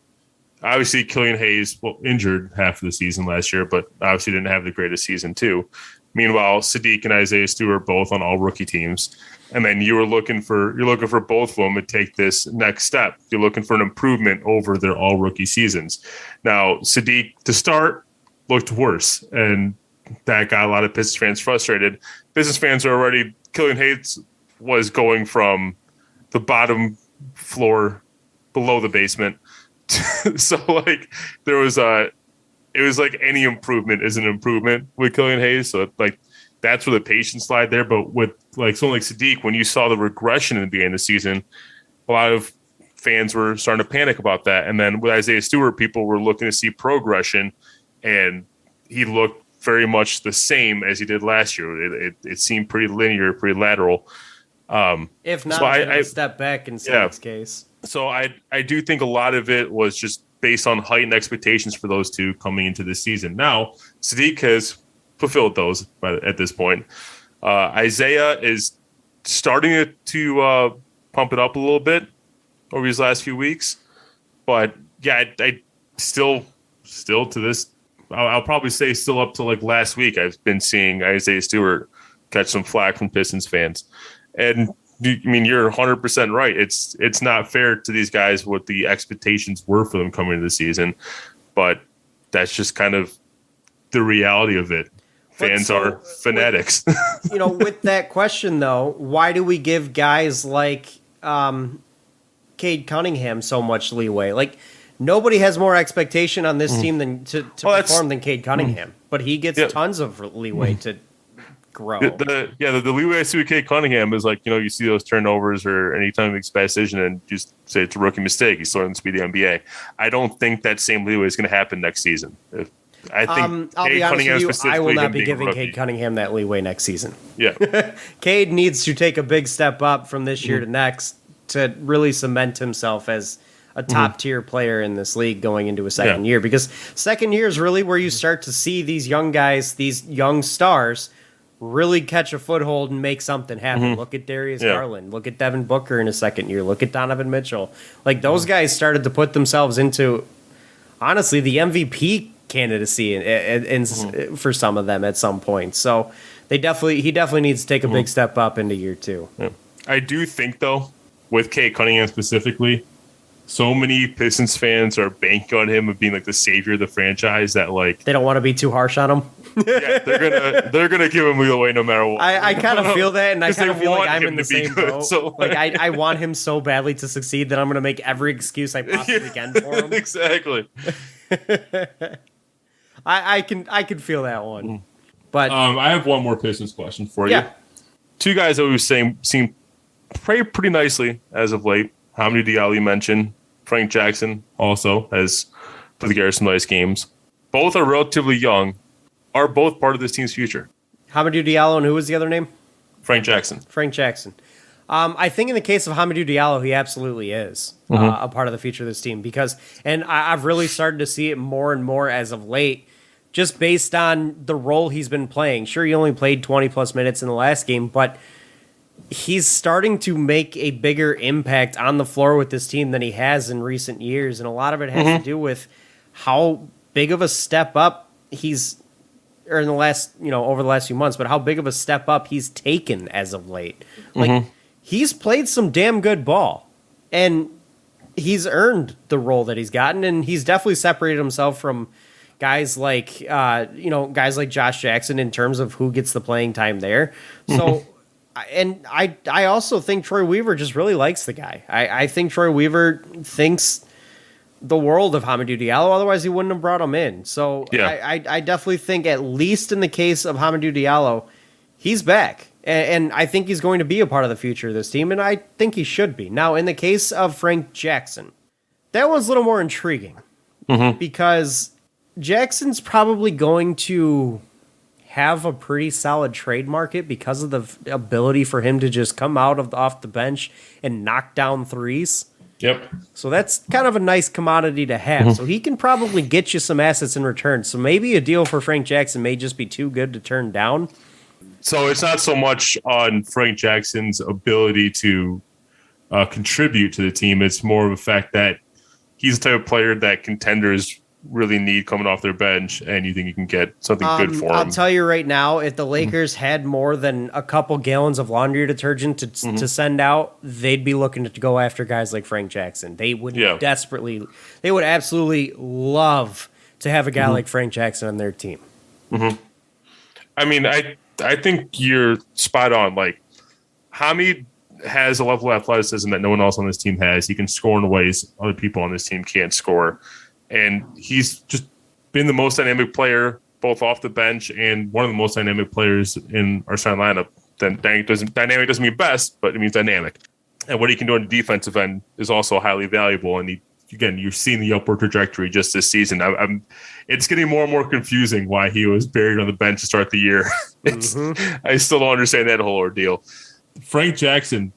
obviously Killian Hayes, injured half of the season last year, but obviously didn't have the greatest season too. Meanwhile, Saddiq and Isaiah Stewart both on all rookie teams. And then you're looking for both of them to take this next step. You're looking for an improvement over their all rookie seasons. Now, Saddiq to start looked worse, and that got a lot of Pistons fans frustrated. Pistons fans are already, Killian Hayes was going from the bottom floor below the basement. So like it was like any improvement is an improvement with Killian Hayes. So like that's where the patience lied there. But with like someone like Saddiq, when you saw the regression in the beginning of the season, a lot of fans were starting to panic about that. And then with Isaiah Stewart, people were looking to see progression, and he looked very much the same as he did last year. It seemed pretty linear, pretty lateral. If not, so I step back in Saddiq's case. So I do think a lot of it was just based on heightened expectations for those two coming into this season. Now, Saddiq has fulfilled those at this point. Isaiah is starting to pump it up a little bit over these last few weeks. But yeah, I still to this, I'll probably say still up to like last week, I've been seeing Isaiah Stewart catch some flack from Pistons fans. And I mean, you're 100% right. It's not fair to these guys what the expectations were for them coming into the season, but that's just kind of the reality of it. Fans are fanatics. With that question though, why do we give guys like Cade Cunningham so much leeway? Like nobody has more expectation on this team than to perform than Cade Cunningham, but he gets tons of leeway to grow. The leeway I see with Cade Cunningham is like, you see those turnovers or anytime he makes a bad decision and just say it's a rookie mistake. He's starting to be the NBA. I don't think that same leeway is going to happen next season. I think I'll be honest with you, I will not be giving Cade Cade Cunningham that leeway next season. Yeah. Cade needs to take a big step up from this year to next to really cement himself as a top-tier player in this league going into a second year. Because second year is really where you start to see these young guys, these young stars, really catch a foothold and make something happen. Look at Darius Garland. Look at Devin Booker in his second year. Look at Donovan Mitchell. Like, those guys started to put themselves into, honestly, the MVP candidacy for some of them at some point. So he definitely needs to take a big step up into year 2. Yeah. I do think, though, with Cade Cunningham specifically, so many Pistons fans are banking on him of being like the savior of the franchise that like They don't want to be too harsh on him. yeah, they're gonna give him away no matter what. I kind of feel that, and I kind of feel like I'm in the same good, boat. so, like I want him so badly to succeed that I'm gonna make every excuse I possibly can for him. Exactly. I can feel that one. But I have one more Pistons question for you. yeah, Two guys that we've seen play pretty nicely as of late. Hamidou Diallo you mentioned. Frank Jackson also has played together some nice games. Both are relatively young. Are both part of this team's future? Hamidou Diallo, and who was the other name? Frank Jackson. Frank Jackson. I think in the case of Hamidou Diallo, he absolutely is a part of the future of this team and I've really started to see it more and more as of late, just based on the role he's been playing. Sure, he only played 20 plus minutes in the last game, but he's starting to make a bigger impact on the floor with this team than he has in recent years, and a lot of it has to do with how big of a step up over the last few months, but how big of a step up he's taken as of late. Like, he's played some damn good ball, and he's earned the role that he's gotten, and he's definitely separated himself from guys like Josh Jackson in terms of who gets the playing time there. So, and I also think Troy Weaver just really likes the guy. I think Troy Weaver thinks the world of Hamidou Diallo, otherwise he wouldn't have brought him in. So yeah. I definitely think, at least in the case of Hamidou Diallo, he's back. And I think he's going to be a part of the future of this team, and I think he should be. Now, in the case of Frank Jackson, that one's a little more intriguing because Jackson's probably going to have a pretty solid trade market because of the ability for him to just come off the bench and knock down threes. Yep. So that's kind of a nice commodity to have. So he can probably get you some assets in return. So maybe a deal for Frank Jackson may just be too good to turn down. So it's not so much on Frank Jackson's ability to contribute to the team. It's more of a fact that he's the type of player that contenders really need coming off their bench, and you think you can get something good for him. I'll tell you right now, if the Lakers had more than a couple gallons of laundry detergent to send out, they'd be looking to go after guys like Frank Jackson. They would they would absolutely love to have a guy like Frank Jackson on their team. I mean, I think you're spot on. Like, Hamid has a level of athleticism that no one else on this team has. He can score in ways other people on this team can't score. And he's just been the most dynamic player, both off the bench and one of the most dynamic players in our starting lineup. Dynamic doesn't mean best, but it means dynamic. And what he can do on the defensive end is also highly valuable. And you're seeing the upward trajectory just this season. It's getting more and more confusing why he was buried on the bench to start the year. I still don't understand that whole ordeal. Frank Jackson,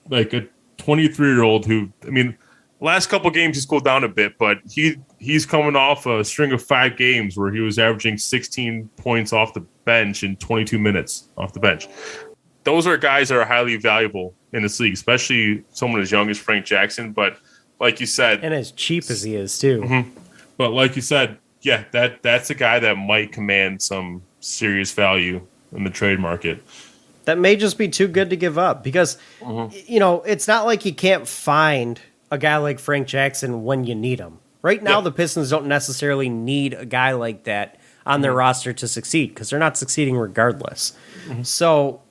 like a 23-year-old who, I mean, last couple games he's cooled down a bit, but he's coming off a string of 5 games where he was averaging 16 points off the bench in 22 minutes off the bench. Those are guys that are highly valuable in this league, especially someone as young as Frank Jackson. But like you said, and as cheap as he is too. But like you said, yeah, that's a guy that might command some serious value in the trade market. That may just be too good to give up because, it's not like you can't find a guy like Frank Jackson when you need him. Right now, the Pistons don't necessarily need a guy like that on their roster to succeed because they're not succeeding regardless. So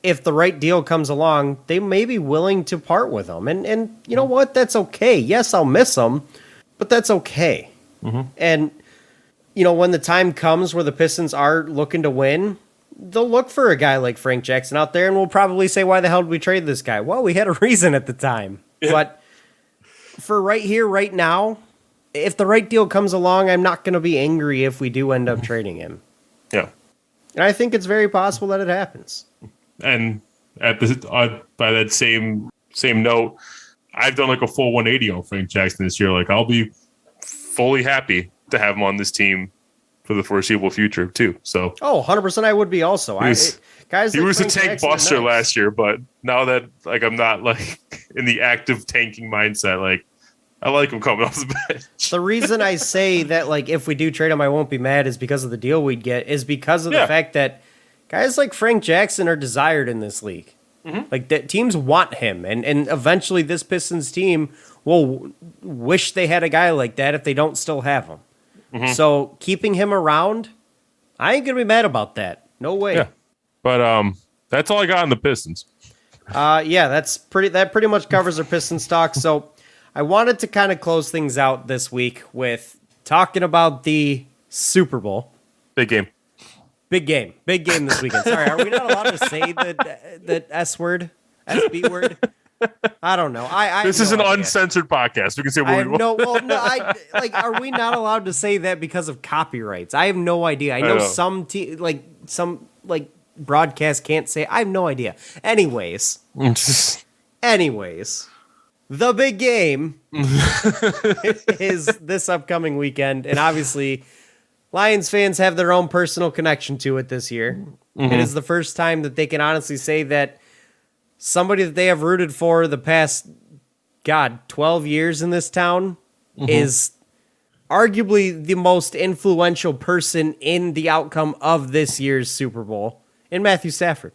if the right deal comes along, they may be willing to part with him. And you know what? That's okay. Yes, I'll miss him, but that's okay. And, when the time comes where the Pistons are looking to win, they'll look for a guy like Frank Jackson out there, and we'll probably say, why the hell did we trade this guy? Well, we had a reason at the time. But for right here, right now, if the right deal comes along, I'm not going to be angry if we do end up trading him. Yeah. And I think it's very possible that it happens. And by that same note, I've done like a full 180 on Frank Jackson this year. Like, I'll be fully happy to have him on this team for the foreseeable future too. So 100% I would be also. He was a tank buster last year, but now that like I'm not like in the active tanking mindset, like I like him coming off the bench. The reason I say that like if we do trade him, I won't be mad is because of the deal we'd get, is because of the fact that guys like Frank Jackson are desired in this league. Like that, teams want him, and eventually this Pistons team will wish they had a guy like that if they don't still have him. So keeping him around, I ain't gonna be mad about that. No way. Yeah. But that's all I got on the Pistons. That pretty much covers our Pistons talk. So I wanted to kind of close things out this week with talking about the Super Bowl. Big game. Big game this weekend. Sorry, are we not allowed to say the S word, SB word? I don't know. This is an uncensored podcast. We can say what we want. Are we not allowed to say that because of copyrights? I have no idea. I know some broadcast can't say. I have no idea. Anyways, the big game is this upcoming weekend, and obviously Lions fans have their own personal connection to it this year. It is the first time that they can honestly say that somebody that they have rooted for the past 12 years in this town is arguably the most influential person in the outcome of this year's Super Bowl in Matthew Stafford.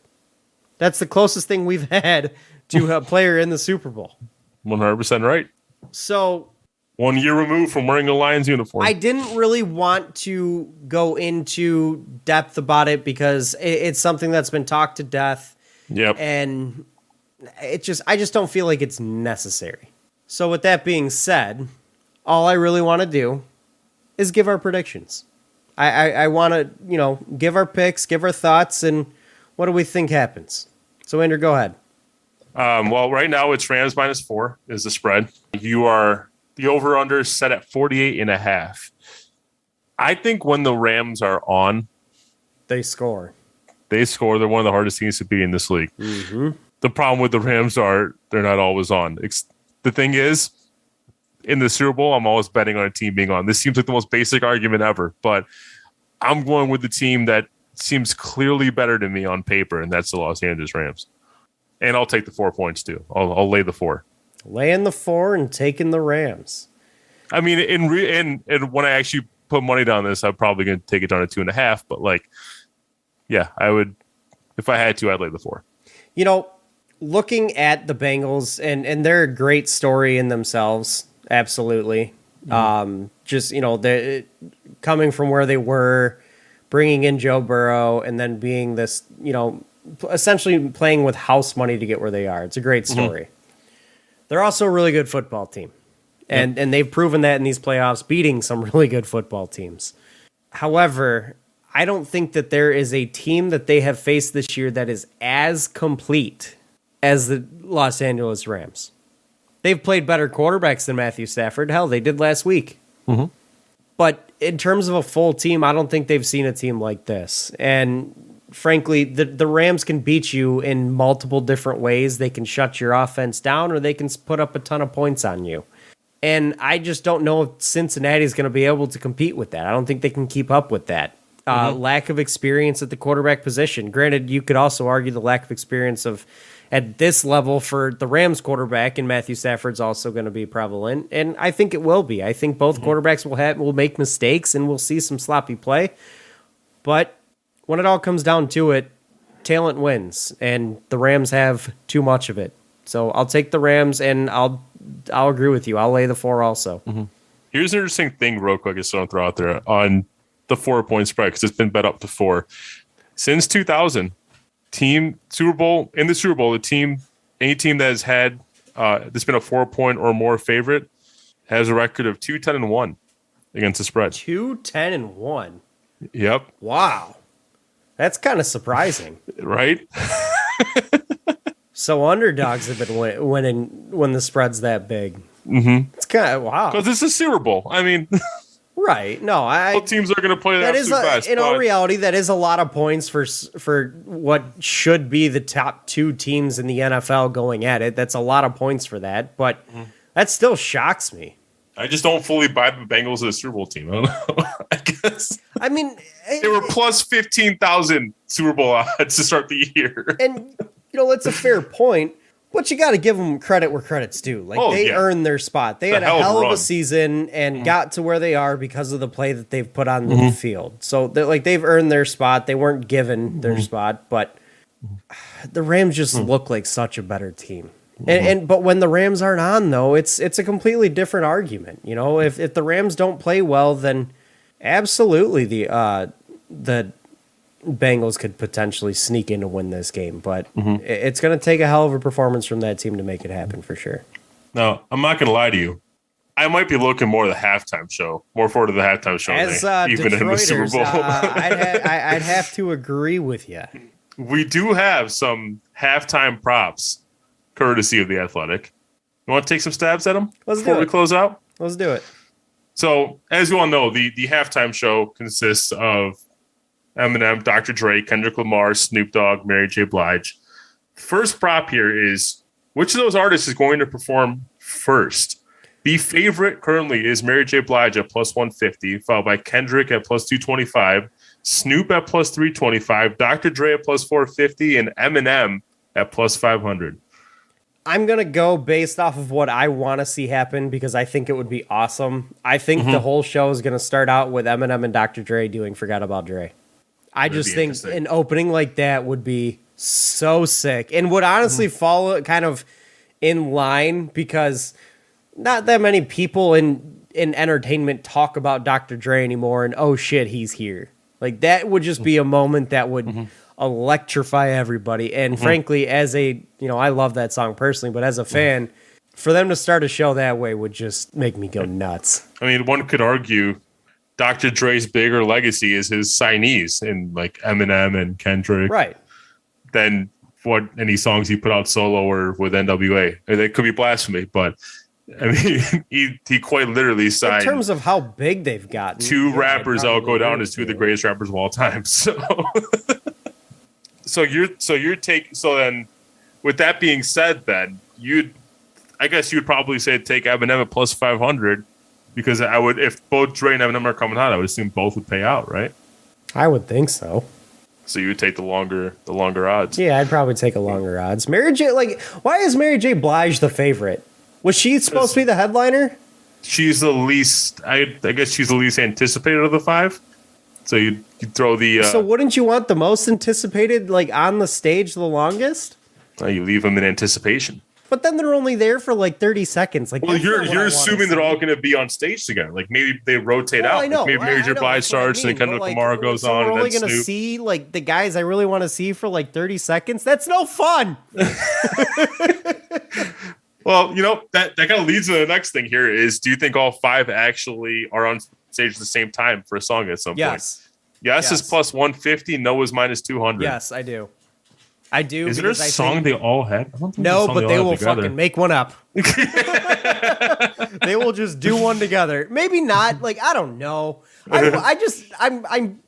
That's the closest thing we've had to a player in the Super Bowl. 100% right. So 1 year removed from wearing a Lions uniform. I didn't really want to go into depth about it because it's something that's been talked to death. Yep. And I just don't feel like it's necessary. So with that being said, all I really want to do is give our predictions. I want to, give our picks, give our thoughts, and what do we think happens? So Andrew, go ahead. Well, right now it's Rams -4 is the spread. The over-under is set at 48.5. I think when the Rams are on, they score. They're one of the hardest teams to beat in this league. The problem with the Rams are they're not always on. The thing is, in the Super Bowl, I'm always betting on a team being on. This seems like the most basic argument ever, but I'm going with the team that seems clearly better to me on paper, and that's the Los Angeles Rams. And I'll take the 4 points too. I'll lay the 4. Laying the 4 and taking the Rams. I mean, and when I actually put money down this, I'm probably going to take it down to 2.5. But I would, if I had to, I'd lay the 4. Looking at the Bengals, and they're a great story in themselves, absolutely. They're coming from where they were, bringing in Joe Burrow, and then being this, essentially playing with house money to get where they are. It's a great story. They're also a really good football team, and they've proven that in these playoffs, beating some really good football teams. However, I don't think that there is a team that they have faced this year that is as complete as the Los Angeles Rams. They've played better quarterbacks than Matthew Stafford. Hell, they did last week. But in terms of a full team, I don't think they've seen a team like this. And frankly, the Rams can beat you in multiple different ways. They can shut your offense down, or they can put up a ton of points on you. And I just don't know if Cincinnati is going to be able to compete with that. I don't think they can keep up with that. Lack of experience at the quarterback position. Granted, you could also argue the lack of experience at this level for the Rams quarterback, and Matthew Stafford's also going to be prevalent. And I think it will be. I think both quarterbacks will make mistakes, and we'll see some sloppy play. But when it all comes down to it, talent wins, and the Rams have too much of it. So I'll take the Rams, and I'll agree with you. I'll lay the 4 also. Here's an interesting thing real quick I just want to throw out there on the 4-point spread, because it's been bet up to 4. Since 2000, any team that has had that's been a 4-point or more favorite has a record of 2-10-1 against the spread. 2-10-1. Yep. Wow. That's kind of surprising. Right? So underdogs have been winning when the spread's that big. It's kind of, wow. Because it's a Super Bowl. I mean... Right. No, both teams are going to play that absolute best. In all reality, that is a lot of points for what should be the top 2 teams in the NFL going at it. That's a lot of points for that, but that still shocks me. I just don't fully buy the Bengals as a Super Bowl team. I don't know. I guess. I mean, they were plus 15,000 Super Bowl odds to start the year. And that's a fair point. But you got to give them credit where credit's due. They earned their spot. They had a hell of a season and got to where they are because of the play that they've put on the field. So they've earned their spot. They weren't given their spot, but the Rams just look like such a better team. But when the Rams aren't on, though, it's a completely different argument. You know, if the Rams don't play well, then absolutely the Bengals could potentially sneak in to win this game. But it's going to take a hell of a performance from that team to make it happen for sure. No, I'm not going to lie to you. I might be looking more to the halftime show, more forward to the halftime show As than even in the Super Bowl. I'd have to agree with you. We do have some halftime props, courtesy of The Athletic. You want to take some stabs at them before we close out? Let's do it. So, as you all know, the halftime show consists of Eminem, Dr. Dre, Kendrick Lamar, Snoop Dogg, Mary J. Blige. First prop here is, which of those artists is going to perform first? The favorite currently is Mary J. Blige at plus 150, followed by Kendrick at plus 225, Snoop at plus 325, Dr. Dre at plus 450, and Eminem at plus 500. I'm going to go based off of what I want to see happen because I think it would be awesome. I think the whole show is going to start out with Eminem and Dr. Dre doing Forgot About Dre. I just think an opening like that would be so sick and would honestly follow kind of in line because not that many people in entertainment talk about Dr. Dre anymore and oh shit, he's here. Like that would just be a moment that would electrify everybody. And frankly, as a, I love that song personally, but as a fan, for them to start a show that way would just make me go nuts. I mean, one could argue Dr. Dre's bigger legacy is his signees in like Eminem and Kendrick. Right. Than what any songs he put out solo or with NWA. That could be blasphemy, but I mean, he quite literally signed. In terms of how big they've gotten, two rappers that'll go down as two of the greatest rappers of all time. So, so then, with that being said, then I guess you'd probably say take Eminem at plus 500 because if both Dre and Eminem are coming out, I would assume both would pay out, right? I would think so. So you would take the longer odds. Yeah, I'd probably take a longer odds. Mary J. Why is Mary J. Blige the favorite? Was she supposed to be the headliner? She's the least. I guess she's the least anticipated of the five. So you throw the. So wouldn't you want the most anticipated, on the stage, the longest? You leave them in anticipation. But then they're only there for 30 seconds. Well, you're assuming they're all going to be on stage together. Like maybe they rotate out. I know. Maybe Mary J. Blige starts and then Kendrick Lamar goes on. We're and only going to see the guys I really want to see for 30 seconds. That's no fun. Well, that kind of leads to the next thing here is, do you think all five actually are on stage at the same time for a song at some point? Yes is plus 150. No is minus 200. Yes, I do. Is there a song they all had? No, but they will fucking make one up. They will just do one together. Maybe not. I don't know. I'm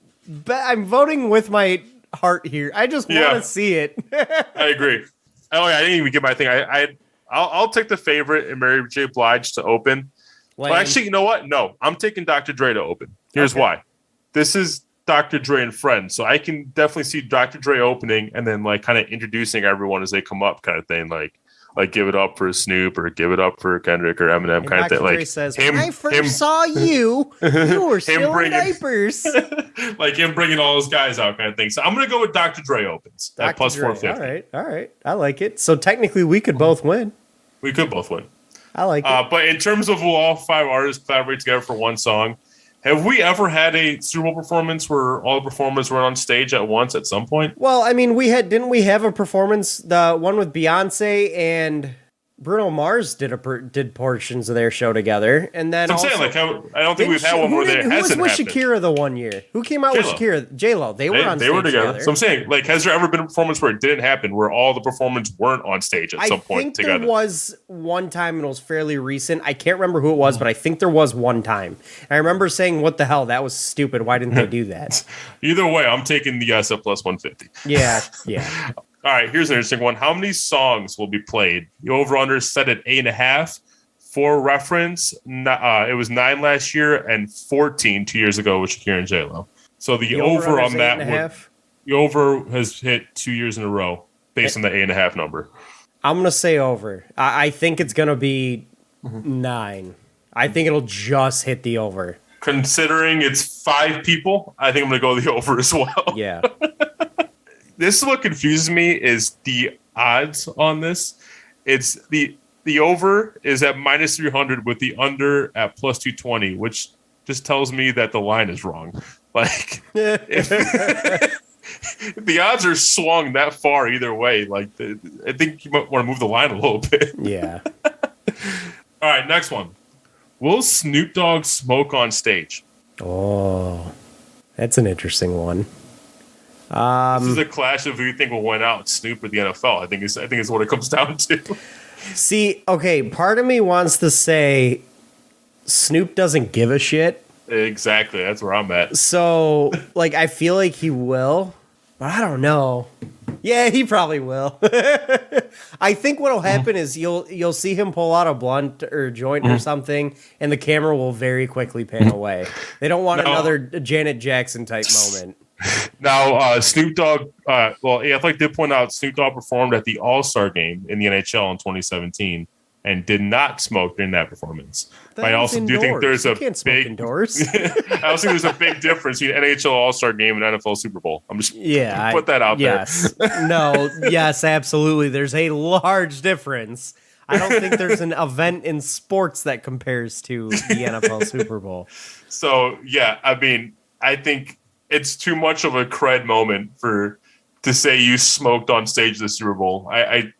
voting with my heart here. I just want to see it. I agree. Oh yeah, I didn't even get my thing. I'll take the favorite and Mary J. Blige to open. Well, actually, you know what? No, I'm taking Dr. Dre to open. Here's why. This is Dr. Dre and Friends, so I can definitely see Dr. Dre opening and then kind of introducing everyone as they come up, kind of thing. Like give it up for Snoop or give it up for Kendrick or Eminem, and kind of thing. Dr. Dre says, when I first saw you, you were still in diapers. Like him bringing all those guys out, kind of thing. So I'm going to go with Dr. Dre opens at plus 450. All right. I like it. So technically we could both win. We could both win. I like it. But in terms of all five artists collaborate together for one song, have we ever had a Super Bowl performance where all the performers were on stage at once at some point? Well, I mean, didn't we have a performance, the one with Beyonce and Bruno Mars did portions of their show together, and then I'm saying I don't think we've had one where there hasn't happened. Who was with Shakira the one year? Who came out with Shakira? J-Lo. They were on stage together. So I'm saying, has there ever been a performance where it didn't happen, where all the performers weren't on stage at some point together? I think there was one time, and it was fairly recent. I can't remember who it was, but I think there was one time. I remember saying, "What the hell? That was stupid. Why didn't they do that?" Either way, I'm taking the yes at plus 150. Yeah. All right, here's an interesting one. How many songs will be played? The over-under is set at 8.5. For reference, it was 9 last year and 14 2 years ago with Shakira and J-Lo. So the over on that the over has hit 2 years in a row based on the 8.5 number. I'm going to say over. I think it's going to be 9. I think it'll just hit the over. Considering it's 5 people, I think I'm going to go the over as well. Yeah. this is what confuses me is the odds on this. It's the over is at minus 300 with the under at plus 220, which just tells me that the line is wrong. Like, if the odds are swung that far either way, like I think you might want to move the line a little bit. Yeah. All right, next one. Will Snoop Dogg smoke on stage? Oh, that's an interesting one. This is a clash of who you think will win out, Snoop or the NFL. I think it's what it comes down to. See, okay, part of me wants to say Snoop doesn't give a shit. Exactly, that's where I'm at. So, like, I feel like he will, but I don't know. Yeah, he probably will. I think what'll happen is you'll see him pull out a blunt or joint or something, and the camera will very quickly pan away. They don't want another Janet Jackson type moment. Now, Snoop Dogg, Athletic did point out Snoop Dogg performed at the All-Star game in the NHL in 2017 and did not smoke during that performance. I also do think there's a big indoors. I also think there's a big difference between NHL All-Star game and NFL Super Bowl. I'm just put that out there. Yes, absolutely. There's a large difference. I don't think there's an event in sports that compares to the NFL Super Bowl. So, yeah, I mean, I think it's too much of a cred moment to say you smoked on stage at the Super Bowl. I'd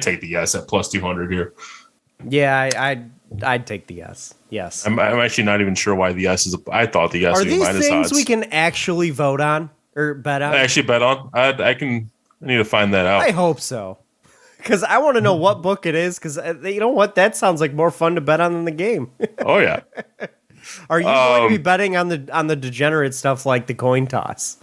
take the yes at plus 200 here. Yeah, I'd take the yes. Yes. I'm actually not even sure why the yes is. I thought the yes would be minus odds. Are these things we can actually vote on or bet on? I actually bet on. I need to find that out. I hope so. Because I want to know what book it is. Because you know what? That sounds like more fun to bet on than the game. Oh, yeah. Are you going to be betting on the degenerate stuff like the coin toss?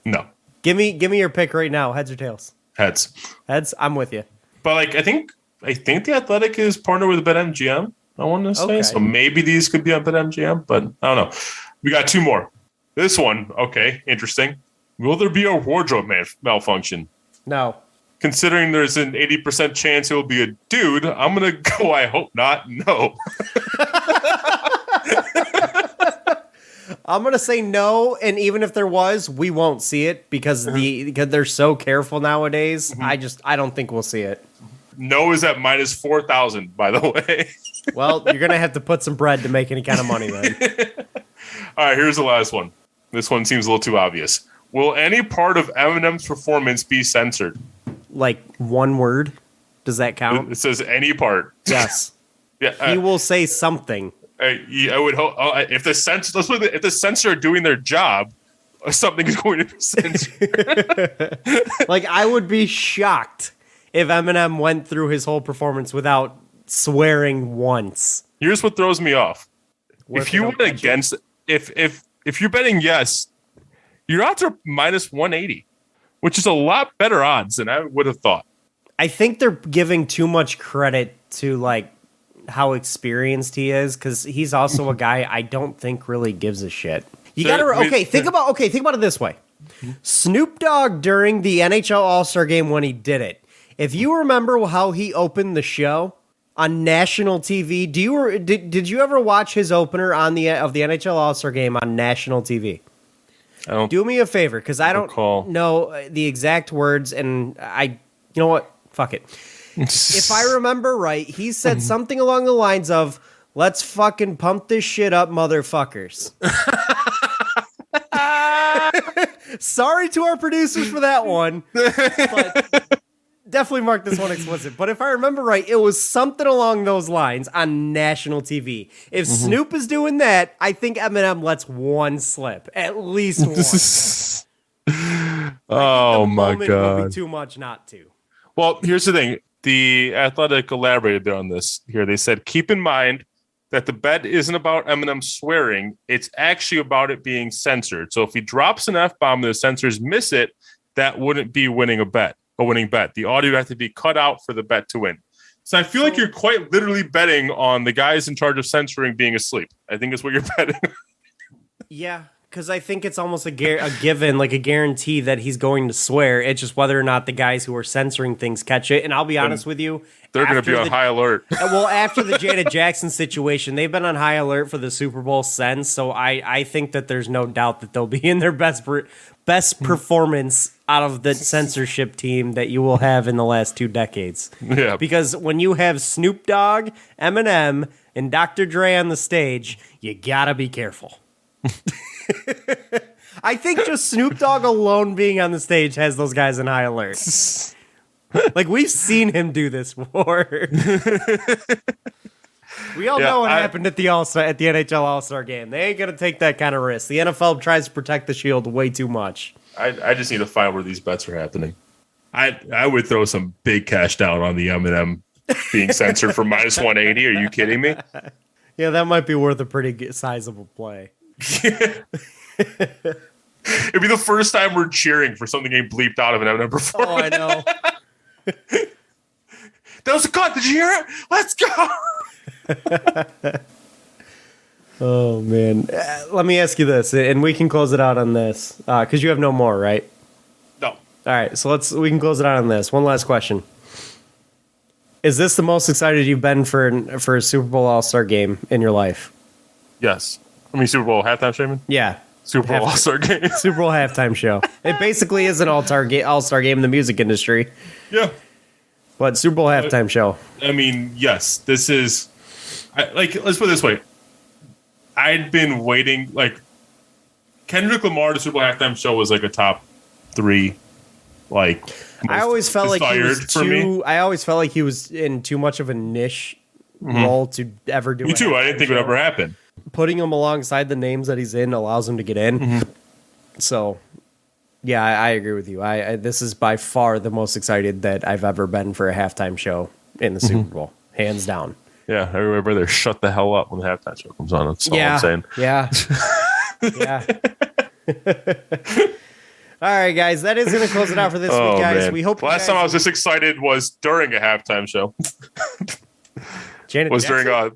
No. Give me your pick right now. Heads or tails? Heads. Heads. I'm with you. But like I think the Athletic is partnered with BetMGM. I want to say so. Maybe these could be on BetMGM, but I don't know. We got two more. This one, okay, interesting. Will there be a wardrobe malfunction? No. Considering there's an 80% chance it will be a dude, I'm gonna go. I hope not. No. I'm gonna say no, and even if there was, we won't see it because they're so careful nowadays. Mm-hmm. I don't think we'll see it. No is at minus 4,000, by the way. Well, you're gonna have to put some bread to make any kind of money then. All right, here's the last one. This one seems a little too obvious. Will any part of Eminem's performance be censored? Like one word? Does that count? It says any part. Yes. Yeah. He will say something. I would hope if the censor are doing their job, something is going to be censored. Like I would be shocked if Eminem went through his whole performance without swearing once. Here's what throws me off: if you went against, if you're betting yes, your odds are minus 180, which is a lot better odds than I would have thought. I think they're giving too much credit to like how experienced he is because he's also a guy I don't think really gives a shit. You gotta think about it this way. Snoop Dogg during the NHL All-Star game when he did it. If you remember how he opened the show on national TV, did you ever watch his opener of the NHL All-Star game on national TV? Do me a favor because I don't know the exact words, and you know what? Fuck it. If I remember right, he said something along the lines of, "Let's fucking pump this shit up, motherfuckers." Sorry to our producers for that one, but definitely mark this one explicit. But if I remember right, it was something along those lines on national TV. If Snoop is doing that, I think Eminem lets one slip, at least one. Oh my God. Would be too much not to. Well, here's the thing. The Athletic elaborated a bit on this here. They said, keep in mind that the bet isn't about Eminem swearing. It's actually about it being censored. So if he drops an F-bomb and the censors miss it, that wouldn't be a winning bet. The audio would have to be cut out for the bet to win. So I feel like you're quite literally betting on the guys in charge of censoring being asleep. I think is what you're betting. Yeah. Because I think it's almost a given, like a guarantee that he's going to swear. It's just whether or not the guys who are censoring things catch it. And I'll be honest with you. They're going to be on high alert. Well, after the Janet Jackson situation, they've been on high alert for the Super Bowl since. So I think that there's no doubt that they'll be in their best best performance out of the censorship team that you will have in the last 2 decades. Yeah. Because when you have Snoop Dogg, Eminem, and Dr. Dre on the stage, you gotta be careful. I think just Snoop Dogg alone being on the stage has those guys in high alert. Like, we've seen him do this before. We all know what happened at the NHL All-Star game. They ain't gonna take that kind of risk. The NFL tries to protect the shield way too much. I just need to find where these bets are happening. I would throw some big cash down on the Eminem being censored for minus 180. Are you kidding me? Yeah, that might be worth a pretty sizable play. It'd be the first time we're cheering for something getting bleeped out of an Eminem performance. Oh, I know. That was a cut. Did you hear it? Let's go. Oh, man. Let me ask you this, and we can close it out on this, because you have no more, right? No. All right, so we can close it out on this. One last question. Is this the most excited you've been for a Super Bowl All-Star game in your life? Yes. I mean, Super Bowl halftime, Shaman? Yeah. Super Bowl All-Star game. Super Bowl halftime show. It basically is an all-star game in the music industry. Yeah. But Super Bowl halftime show. I mean, yes. This is... let's put it this way. I'd been waiting... Kendrick Lamar, the Super Bowl halftime show was like a top 3... I always felt like he was in too much of a niche role to ever do. Me too. I didn't think it would ever happen. Putting him alongside the names that he's in allows him to get in. So, yeah, I agree with you. This is by far the most excited that I've ever been for a halftime show in the Super Bowl, hands down. Yeah, everybody better shut the hell up when the halftime show comes on. That's all I'm saying. Yeah, yeah. All right, guys, that is going to close it out for this week, guys. Man. We hope. Last time I was this excited was during a halftime show. Janet was Jackson? during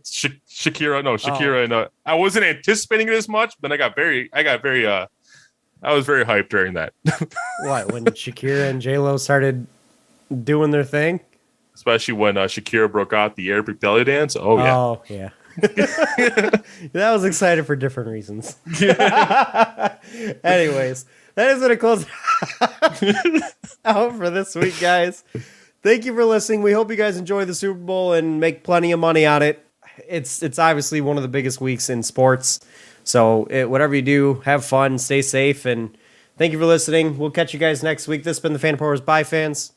Shakira. No, Shakira. And I wasn't anticipating it as much, but I was very hyped during that. What, when Shakira and J-Lo started doing their thing? Especially when Shakira broke out the Arabic belly dance. Oh yeah. Oh yeah. That was excited for different reasons. Anyways, that is going to close out for this week, guys. Thank you for listening. We hope you guys enjoy the Super Bowl and make plenty of money on it. It's obviously one of the biggest weeks in sports. So whatever you do, have fun, stay safe, and thank you for listening. We'll catch you guys next week. This has been the Fan Reporters by fans.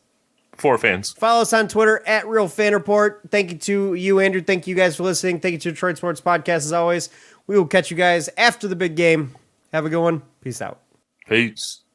For fans. Follow us on Twitter at RealFanReport. Thank you to you, Andrew. Thank you guys for listening. Thank you to Detroit Sports Podcast as always. We will catch you guys after the big game. Have a good one. Peace out. Peace.